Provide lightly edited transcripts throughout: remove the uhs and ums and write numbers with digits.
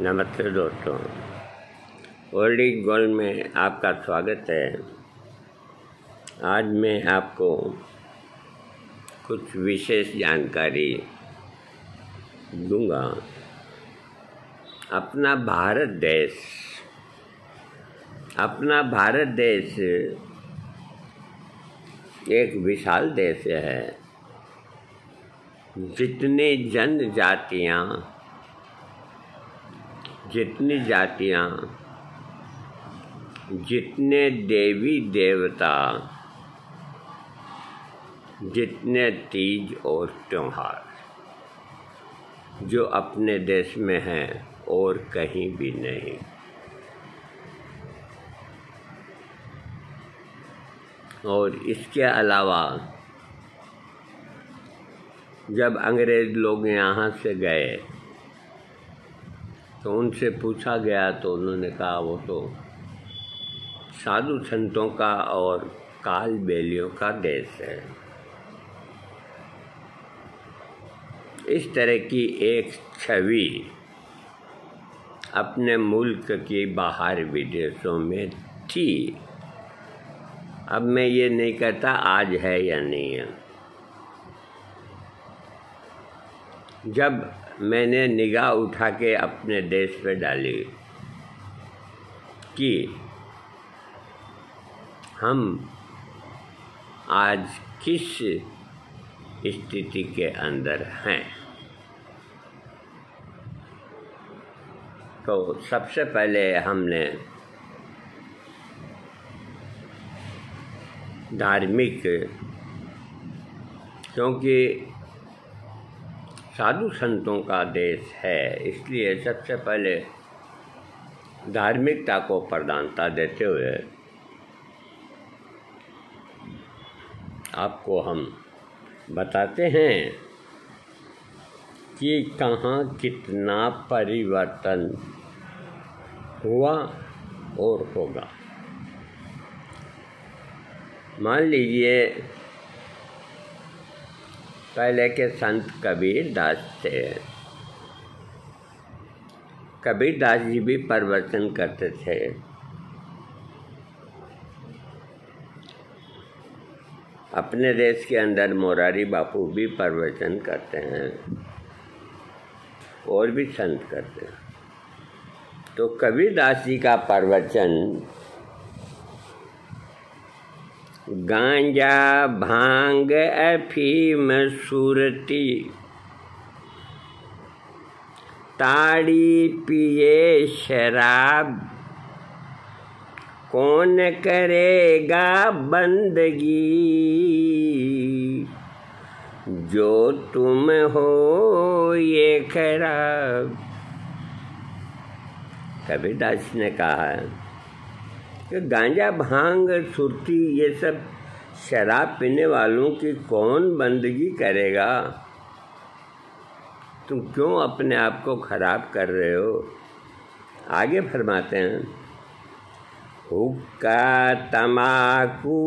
नमस्ते दोस्तों, old is gold में आपका स्वागत है। आज मैं आपको कुछ विशेष जानकारी दूंगा। अपना भारत देश एक विशाल देश है। जितनी जातियाँ, जितने देवी देवता, जितने तीज और त्योहार जो अपने देश में हैं और कहीं भी नहीं। और इसके अलावा जब अंग्रेज़ लोग यहाँ से गए तो उनसे पूछा गया तो उन्होंने कहा वो तो साधु संतों का और काल बेलियों का देश है। इस तरह की एक छवि अपने मुल्क की बाहर विदेशों में थी। अब मैं ये नहीं कहता आज है या नहीं है। जब मैंने निगाह उठा के अपने देश पे डाली कि हम आज किस स्थिति के अंदर हैं, तो सबसे पहले हमने धार्मिक, क्योंकि साधु संतों का देश है इसलिए सबसे पहले धार्मिकता को प्रधानता देते हुए आपको हम बताते हैं कि कहाँ कितना परिवर्तन हुआ और होगा। मान लीजिए पहले के संत कबीर दास थे। कबीर दास जी भी प्रवचन करते थे। अपने देश के अंदर मोरारी बापू भी प्रवचन करते हैं और भी संत करते हैं। तो कबीर दास जी का प्रवचन गांजा भांग अफीम सुरती, ताड़ी पिए शराब, कौन करेगा बंदगी, जो तुम हो ये खराब। कबीरदास ने कहा कि गांजा भांग सुरती ये सब शराब पीने वालों की कौन बंदगी करेगा। तुम क्यों अपने आप को खराब कर रहे हो। आगे फरमाते हैं, हुक्का तमाकू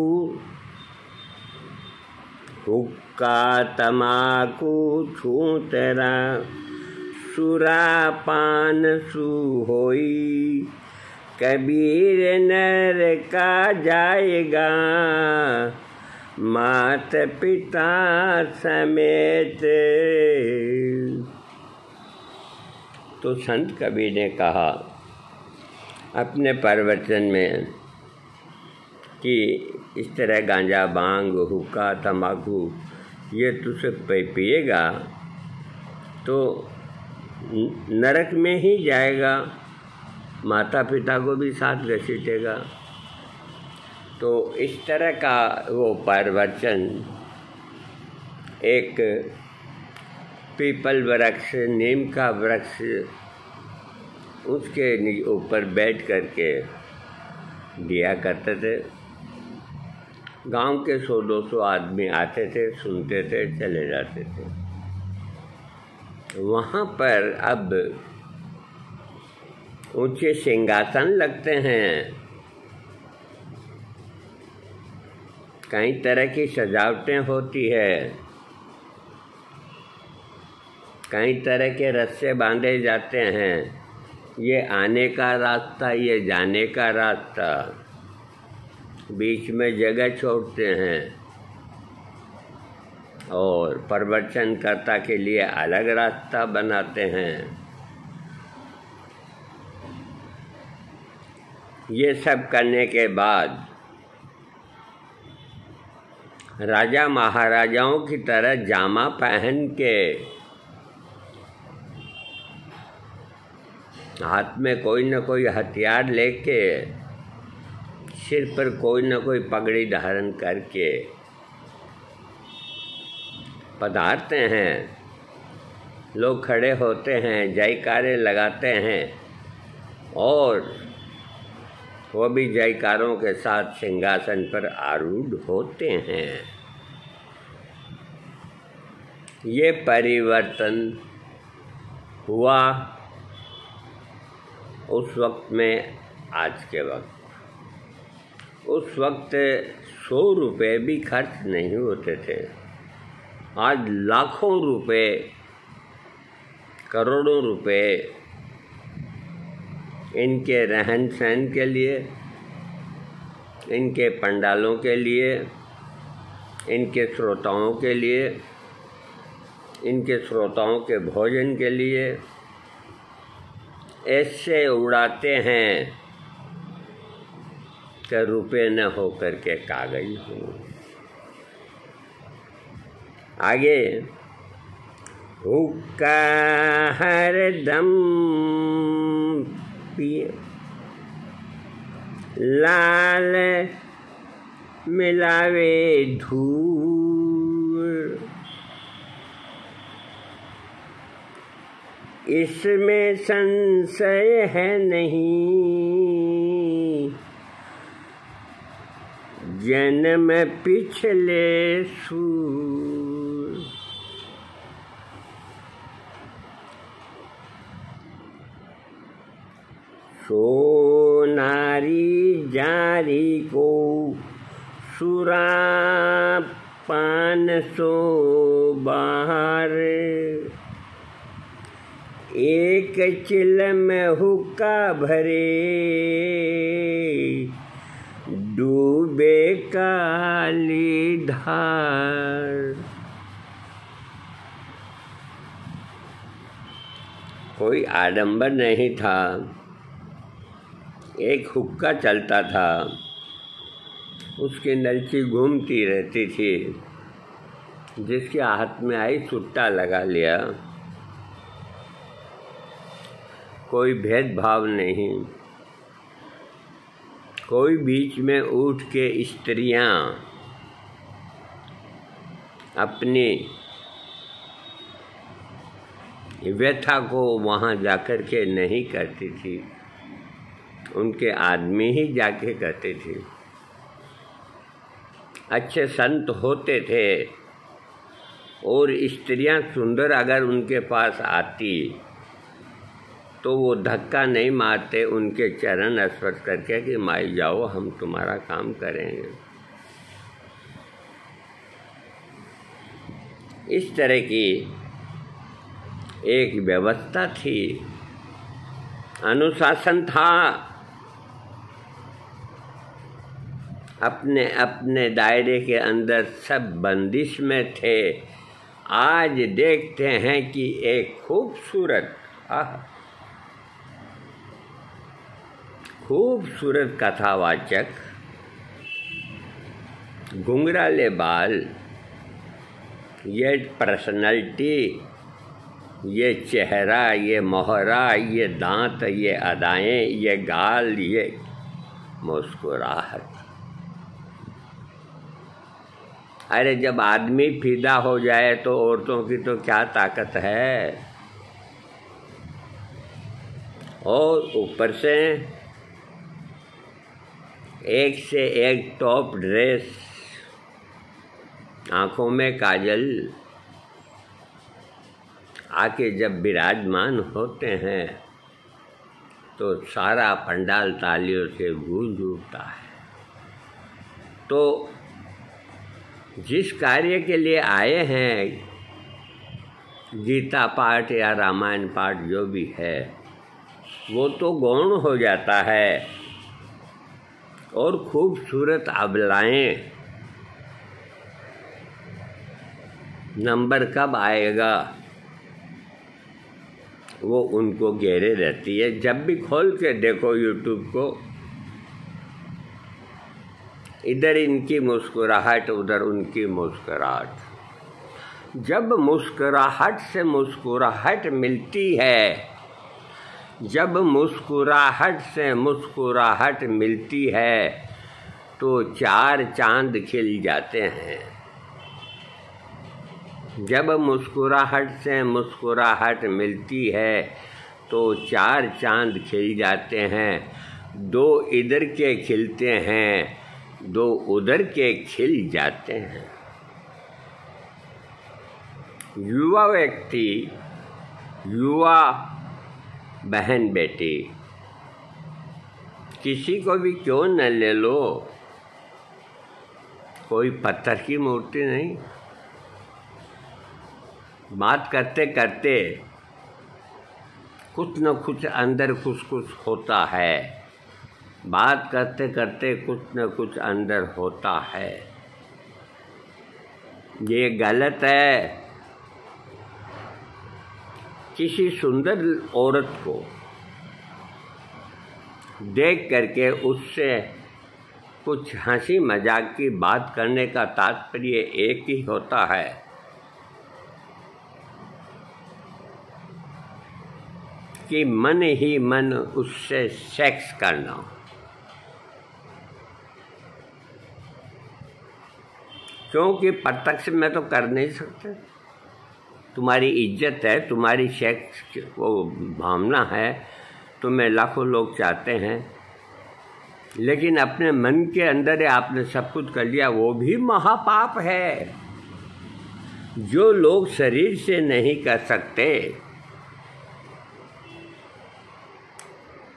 छूतरा, सुरा पान सु होई, कबीर नर का जाएगा मात पिता समेत। तो संत कबीर ने कहा अपने प्रवचन में कि इस तरह गांजा भांग हुक्का तंबाकू ये तुझसे पिएगा तो नरक में ही जाएगा, माता पिता को भी साथ घसीटेगा। तो इस तरह का वो प्रवचन एक पीपल वृक्ष, नीम का वृक्ष, उसके ऊपर बैठ करके दिया करते थे। गांव के 100-200 आदमी आते थे, सुनते थे, चले जाते थे। वहाँ पर अब ऊंचे सिंहासन लगते हैं, कई तरह की सजावटें होती है, कई तरह के रस्से बांधे जाते हैं, ये आने का रास्ता, ये जाने का रास्ता, बीच में जगह छोड़ते हैं और प्रवचनकर्ता के लिए अलग रास्ता बनाते हैं। ये सब करने के बाद राजा महाराजाओं की तरह जामा पहन के हाथ में कोई न कोई हथियार लेके, सिर पर कोई न कोई पगड़ी धारण करके पधारते हैं। लोग खड़े होते हैं, जयकारे लगाते हैं और वो भी जयकारों के साथ सिंहासन पर आरूढ़ होते हैं। ये परिवर्तन हुआ उस वक्त में, आज के वक्त। उस वक्त 100 रुपये भी खर्च नहीं होते थे। आज लाखों रुपए, करोड़ों रुपए इनके रहन सहन के लिए, इनके पंडालों के लिए, इनके श्रोताओं के लिए, इनके श्रोताओं के भोजन के लिए ऐसे उड़ाते हैं कि रुपए न हो कर के कागज हो। आगे हुक्का हरदम पिए, लाल मिलावे धूल, इसमें संशय है नहीं, जन्म पिछले सूर। सोनारी जारी को सुरा 500 बाहर, एक चिलम हुक्का भरे, डूबे काली धार। कोई आडंबर नहीं था। एक हुक्का चलता था, उसकी नलची घूमती रहती थी, जिसके हाथ में आई सुट्टा लगा लिया। कोई भेदभाव नहीं। कोई बीच में उठ के स्त्रियां अपनी व्यथा को वहाँ जाकर के नहीं करती थी, उनके आदमी ही जाके करते थे। अच्छे संत होते थे और स्त्रियां सुंदर अगर उनके पास आती तो वो धक्का नहीं मारते, उनके चरण स्पर्श करके कि माई जाओ, हम तुम्हारा काम करेंगे। इस तरह की एक व्यवस्था थी, अनुशासन था। अपने अपने दायरे के अंदर सब बंदिश में थे। आज देखते हैं कि एक खूबसूरत कथावाचक, घुंघराले बाल, ये पर्सनैलिटी, ये चेहरा, ये मोहरा, ये दांत, ये अदाएं, ये गाल, ये मुस्कुराहट। अरे जब आदमी फिदा हो जाए तो औरतों की तो क्या ताकत है। और ऊपर से एक से एक टॉप ड्रेस, आँखों में काजल, आके जब विराजमान होते हैं तो सारा पंडाल तालियों से गूंज उठता है। तो जिस कार्य के लिए आए हैं, गीता पाठ या रामायण पाठ जो भी है, वो तो गौण हो जाता है। और खूबसूरत अबलाएं, नंबर कब आएगा वो उनको घेरे रहती है। जब भी खोल के देखो यूट्यूब को, इधर इनकी मुस्कुराहट, उधर उनकी मुस्कुराहट। जब मुस्कुराहट से मुस्कुराहट मिलती है, जब मुस्कुराहट से मुस्कुराहट मिलती है, तो 4 चांद खिल जाते हैं। जब मुस्कुराहट से मुस्कुराहट मिलती है तो 4 चांद खिल जाते हैं। 2 इधर के खिलते हैं, 2 उधर के खिल जाते हैं। युवा व्यक्ति, युवा बहन बेटी, किसी को भी क्यों न ले लो, कोई पत्थर की मूर्ति नहीं। बात करते करते कुछ न कुछ अंदर कुछ कुछ होता है। बात करते करते कुछ न कुछ अंदर होता है। ये गलत है। किसी सुंदर औरत को देख करके उससे कुछ हंसी मजाक की बात करने का तात्पर्य एक ही होता है कि मन ही मन उससे सेक्स करना। क्योंकि प्रत्यक्ष में तो कर नहीं सकते। तुम्हारी इज्जत है, तुम्हारी सेक्स वो भावना है, तुम्हें लाखों लोग चाहते हैं, लेकिन अपने मन के अंदर आपने सब कुछ कर लिया, वो भी महापाप है। जो लोग शरीर से नहीं कर सकते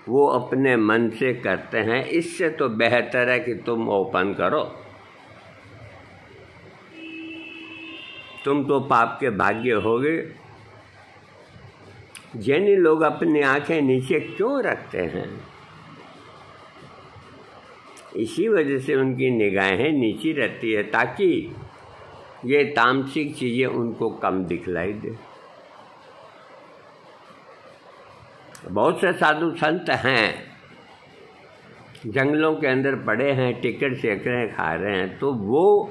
वो अपने मन से करते हैं। इससे तो बेहतर है कि तुम ओपन करो। तुम तो पाप के भाग्य होगे। जैनी लोग अपनी आंखें नीचे क्यों रखते हैं? इसी वजह से उनकी निगाहें नीची रहती है, ताकि ये तामसिक चीज़ें उनको कम दिखलाई दे। बहुत से साधु संत हैं, जंगलों के अंदर पड़े हैं, टिकट सेक रहे हैं, खा रहे हैं, तो वो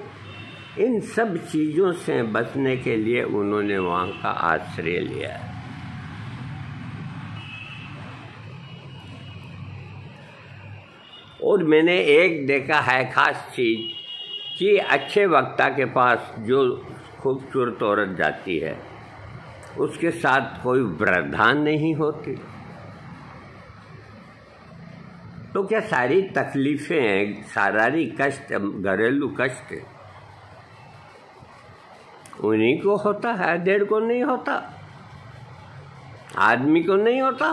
इन सब चीज़ों से बचने के लिए उन्होंने वहाँ का आश्रय लिया। और मैंने एक देखा है खास चीज़ कि अच्छे वक्ता के पास जो खूबसूरत औरत जाती है उसके साथ कोई व्यवधान नहीं होती। तो क्या सारी तकलीफ़ें, शारीरिक कष्ट, घरेलू कष्ट उन्हीं को होता है, देर को नहीं होता, आदमी को नहीं होता।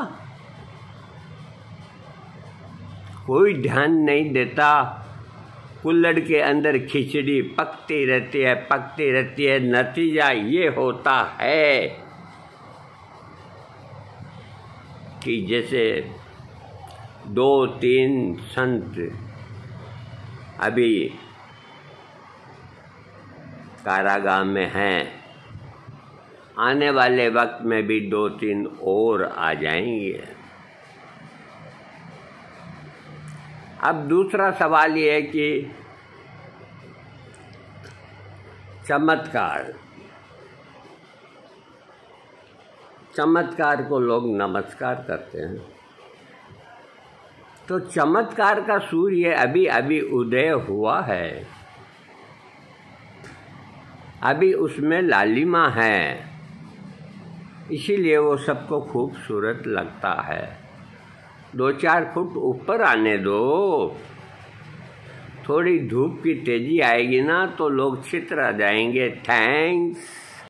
कोई ध्यान नहीं देता। कुल्हड़ के अंदर खिचड़ी पकती रहती है, पकती रहती है। नतीजा ये होता है कि जैसे 2-3 संत अभी कारागार में हैं, आने वाले वक्त में भी 2-3 और आ जाएंगे। अब दूसरा सवाल ये है कि चमत्कार, चमत्कार को लोग नमस्कार करते हैं। तो चमत्कार का सूर्य अभी अभी उदय हुआ है, अभी उसमें लालिमा है, इसीलिए वो सबको खूबसूरत लगता है। 2-4 फुट ऊपर आने दो, थोड़ी धूप की तेजी आएगी ना तो लोग छितरा जाएंगे। थैंक्स।